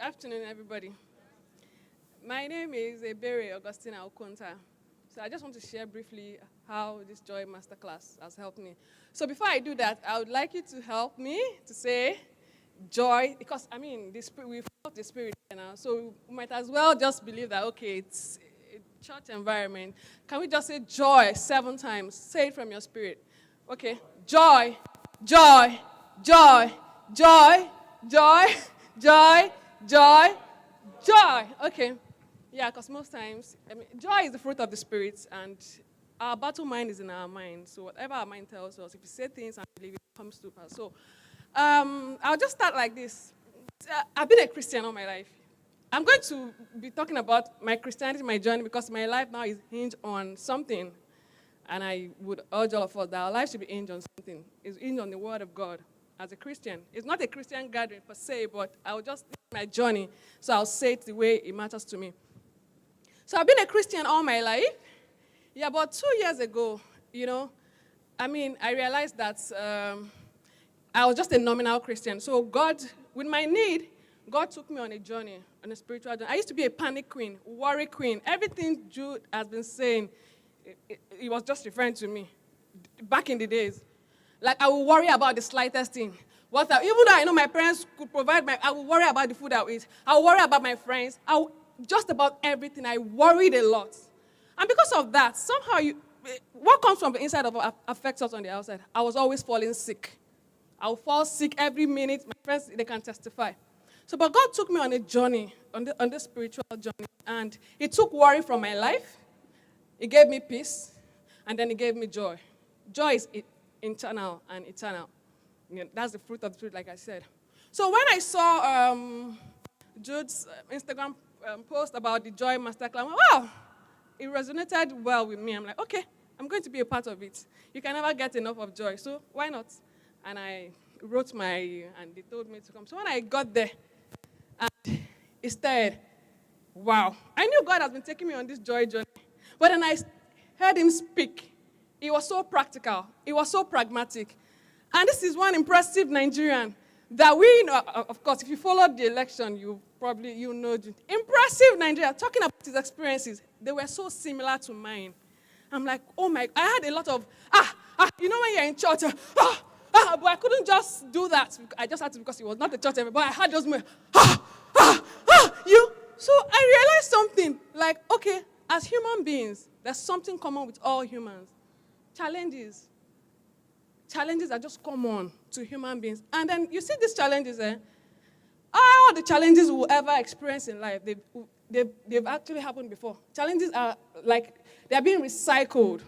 Afternoon, everybody. My name is Ebere Augustina Okonta. So I just want to share briefly how this Joy Masterclass has helped me. So before I do that, I would like you to help me to say joy, because the spirit, we felt the spirit now. So we might as well just believe that, okay, it's a church environment. Can we just say joy 7 times? Say it from your spirit. Okay, joy, joy, joy, joy, joy, joy, joy, joy. Okay. Yeah, because most times, joy is the fruit of the spirit, and our battle mind is in our mind. So whatever our mind tells us, if we say things and believe it comes to pass. So I'll just start like this. I've been a Christian all my life. I'm going to be talking about my Christianity, my journey, because my life now is hinged on something. And I would urge all of us that our life should be hinged on something. It's hinged on the Word of God as a Christian. It's not a Christian gathering per se, but I'll just my journey, so I'll say it the way it matters to me. So I've been a Christian all my life. Yeah, about 2 years ago, I realized that I was just a nominal Christian. So God, with my need, God took me on a journey, on a spiritual journey. I used to be a panic queen, worry queen. Everything Jude has been saying, it was just referring to me back in the days. Like, I would worry about the slightest thing. Even though I know my parents could provide, I would worry about the food I would eat. I would worry about my friends. Just about everything. I worried a lot. And because of that, somehow what comes from the inside of us affects us on the outside. I was always falling sick. I would fall sick every minute. My friends, they can testify. But God took me on a journey, on this spiritual journey, and He took worry from my life. He gave me peace, and then He gave me joy. Joy is internal and eternal. That's the fruit of the Spirit, like I said. So when I saw Jude's Instagram post about the Joy Masterclass, wow, it resonated well with me. I'm like, okay, I'm going to be a part of it. You can never get enough of joy, so why not? And I wrote and they told me to come. So when I got there, and it started, wow. I knew God has been taking me on this joy journey. But then I heard Him speak. It was so practical. It was so pragmatic. And this is one impressive Nigerian that we know, of course, if you followed the election, you know. Impressive Nigerian, talking about his experiences. They were so similar to mine. I'm like, oh my, I had a lot of, when you're in church, but I couldn't just do that. I just had to, because it was not the church, but I had those moments, So I realized something, like, okay, as human beings, there's something common with all humans. Challenges. Challenges are just common to human beings. And then you see these challenges, all the challenges we'll ever experience in life, they've actually happened before. Challenges are like, they're being recycled.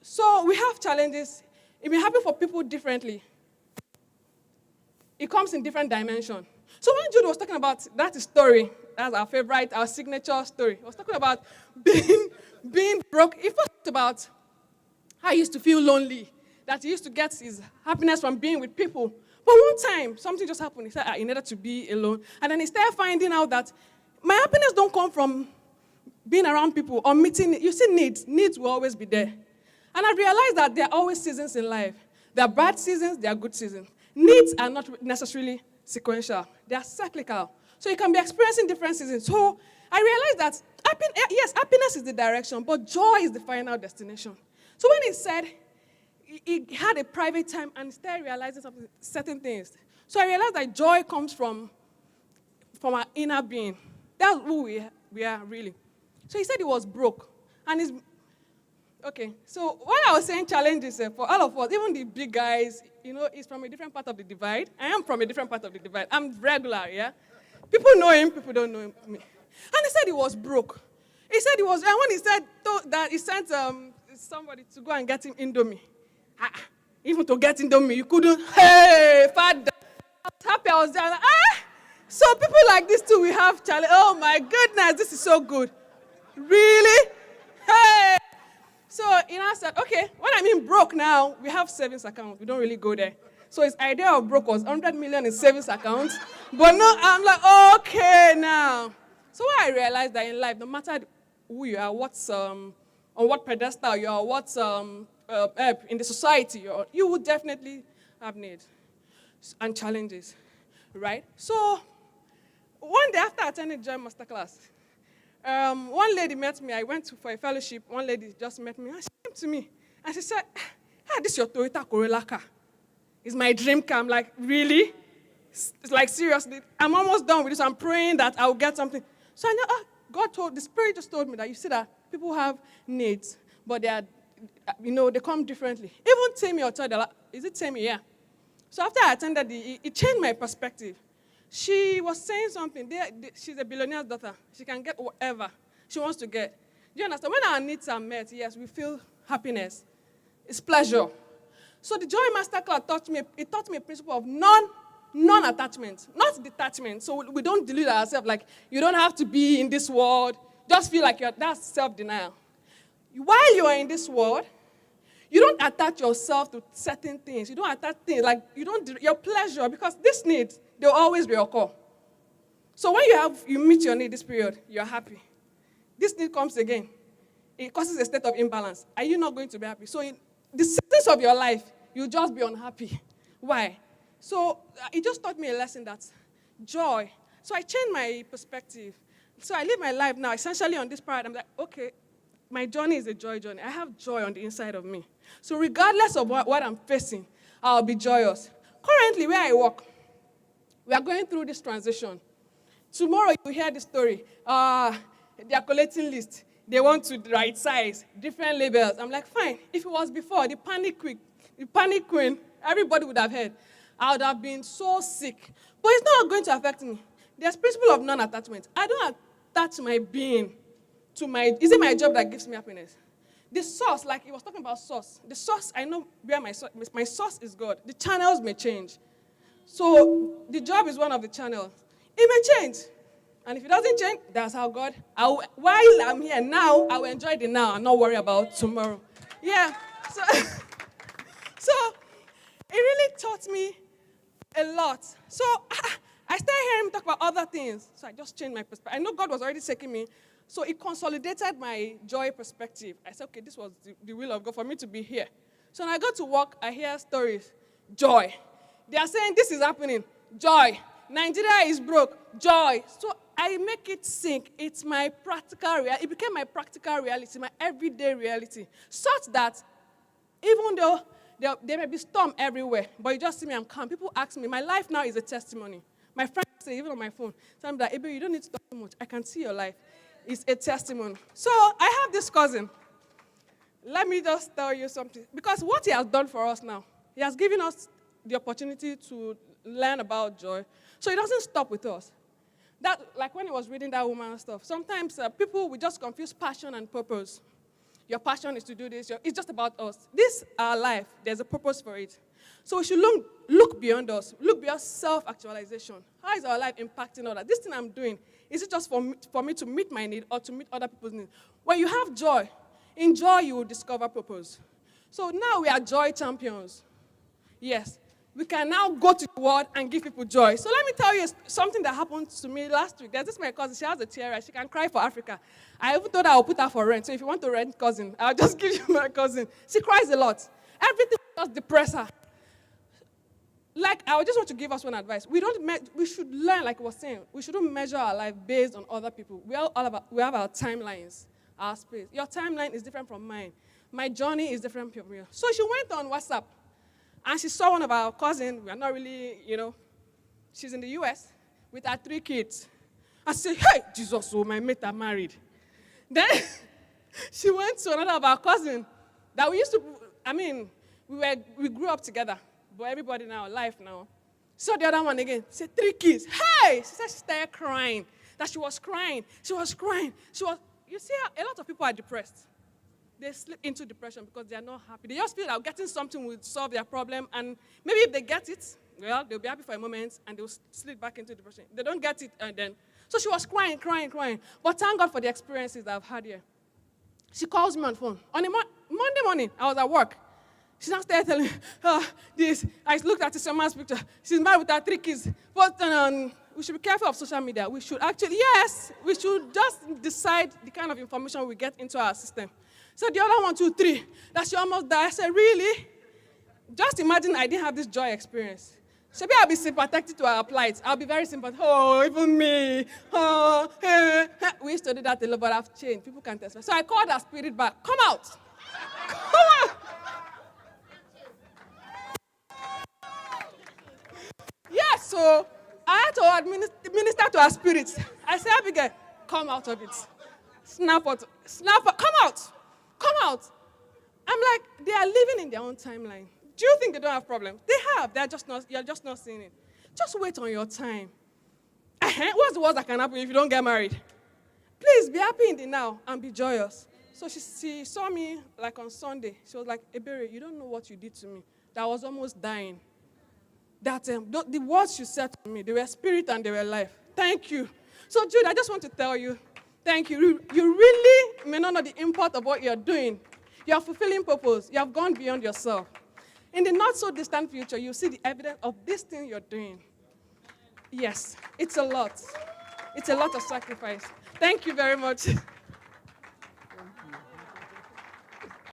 So we have challenges. It may happen for people differently. It comes in different dimensions. So when Jude was talking about that story, that's our favorite, our signature story. He was talking about being broke. He talked about how he used to feel lonely, that he used to get his happiness from being with people. But one time, something just happened. He said he needed to be alone. And then he started finding out that my happiness don't come from being around people or meeting. You see, needs. Needs will always be there. And I realized that there are always seasons in life. There are bad seasons, there are good seasons. Needs are not necessarily sequential. They are cyclical. So you can be experiencing different seasons. So I realized that, happiness is the direction, but joy is the final destination. So when he said he had a private time and started realizing certain things, so I realized that joy comes from our inner being. That's who we are really. So he said he was broke. And okay, so when I was saying challenges for all of us, even the big guys, he's from a different part of the divide. I am from a different part of the divide. I'm regular, yeah? People know him, people don't know me. And he said he was broke. He said he was, and when he said that he sent somebody to go and get him Indomie. Even to get Indomie, you couldn't. Hey, Father. I was happy. I was there. Like, So people like this too, we have challenge. Oh my goodness, this is so good. Really? Hey. So I said, okay, when I mean broke now, we have savings account. We don't really go there. So his idea of broke was 100 million in savings account. But no, I'm like, okay now. So I realized that in life, no matter who you are, on what pedestal you are, what's in the society, you would definitely have needs and challenges, right? So one day after attending Joy Masterclass, one lady met me. I went for a fellowship. One lady just met me, and she came to me, and she said, this is your Toyota Corolla car. It's my dream car. I'm like, really? It's like, seriously? I'm almost done with this. I'm praying that I'll get something. So I know, the Spirit just told me that you see that people have needs, but they are, they come differently. Even Tammy or Todd, is it Tammy? Yeah. So after I attended, it changed my perspective. She was saying something. She's a billionaire's daughter. She can get whatever she wants to get. Do you understand? When our needs are met, yes, we feel happiness. It's pleasure. So the Joy Masterclass taught me a principle of non-attachment, not detachment. So we don't delude ourselves like you don't have to be in this world. Just feel like that's self-denial. While you are in this world, you don't attach yourself to certain things. You don't attach things like your pleasure, because this need, they'll always reoccur. So when you meet your need this period, you're happy. This need comes again. It causes a state of imbalance. Are you not going to be happy? So in the seasons of your life, you'll just be unhappy. Why? So it just taught me a lesson that's joy. So I changed my perspective. So I live my life now essentially on this paradigm. I'm like, okay, my journey is a joy journey. I have joy on the inside of me. So regardless of what I'm facing, I'll be joyous. Currently, where I work, we are going through this transition. Tomorrow, you will hear the story. They are collecting lists. They want to right size, different labels. I'm like, fine. If it was before, the panic queen, everybody would have heard. I would have been so sick. But it's not going to affect me. There's principle of non-attachment. I don't attach my being to is it my job that gives me happiness? The source, like he was talking about source. The source, I know where my source is God. The channels may change. So the job is one of the channels. It may change. And if it doesn't change, that's how God, while I'm here now, I will enjoy the now and not worry about tomorrow. Yeah. So it really taught me a lot. So I started hearing him talk about other things. So I just changed my perspective. I know God was already taking me. So it consolidated my joy perspective. I said, okay, this was the will of God for me to be here. So when I go to work, I hear stories. Joy. They are saying this is happening. Joy. Nigeria is broke. Joy. So I make it sink. It's my practical reality. It became my practical reality, my everyday reality. Such that even though there may be storm everywhere, but you just see me, I'm calm. People ask me, my life now is a testimony. My friends say, even on my phone, tell me that, Ebere, you don't need to talk too much. I can see your life. It's a testimony. So I have this cousin. Let me just tell you something. Because what he has done for us now, he has given us the opportunity to learn about joy. So he doesn't stop with us. That, like when he was reading that woman stuff, sometimes people will just confuse passion and purpose. Your passion is to do this. It's just about us. This, our life, there's a purpose for it. So we should look beyond us. Look beyond self-actualization. How is our life impacting others? This thing I'm doing, is it just for me to meet my need or to meet other people's needs? When you have joy, in joy you will discover purpose. So now we are joy champions. Yes. We can now go to the world and give people joy. So let me tell you something that happened to me last week. There's this my cousin. She has a tiara. She can cry for Africa. I even thought I would put her for rent. So if you want to rent cousin, I'll just give you my cousin. She cries a lot. Everything just depresses her. Like, I just want to give us one advice. We should learn, like I was saying, we shouldn't measure our life based on other people. We have our timelines, our space. Your timeline is different from mine. My journey is different from yours. So she went on WhatsApp, and she saw one of our cousins. We are not really, she's in the U.S. with her 3 kids. I said, hey, Jesus, oh, my mate are married. Then she went to another of our cousins that we used to, we grew up together. But everybody now, life now. So the other one again, said 3 kids. Hey! She said she started crying. That she was crying. She was crying. You see, a lot of people are depressed. They slip into depression because they are not happy. They just feel that getting something will solve their problem. And maybe if they get it, well, they'll be happy for a moment and they'll slip back into depression. They don't get it and then. So she was crying. But thank God for the experiences I've had here. She calls me on phone. On a Monday morning, I was at work. She now started telling me, this. I looked at this woman's picture. She's married with her 3 kids. But we should be careful of social media. We should we should just decide the kind of information we get into our system. So the other 1, 2, 3, that she almost died. I said, really? Just imagine I didn't have this joy experience. Maybe I'll be sympathetic to our plight. I'll be very sympathetic. Oh, even me. Oh, we used to do that a lot, but I've changed. People can't test me. So I called her spirit back. Come out. Come out. Yes, so I had to minister to her spirit. I said, Abigail, come out of it. Snap out. Come out. Come out. I'm like, they are living in their own timeline. Do you think they don't have problems? They have. You're just not seeing it. Just wait on your time. What's the worst that can happen if you don't get married? Please be happy in the now and be joyous. So she saw me like on Sunday. She was like, Ebere, you don't know what you did to me. That I was almost dying. That the words you said to me, they were spirit and they were life. Thank you. So Jude, I just want to tell you, thank you. You really may not know the import of what you're doing. You are fulfilling purpose. You have gone beyond yourself. In the not-so-distant future, you'll see the evidence of this thing you're doing. Yes, it's a lot. It's a lot of sacrifice. Thank you very much.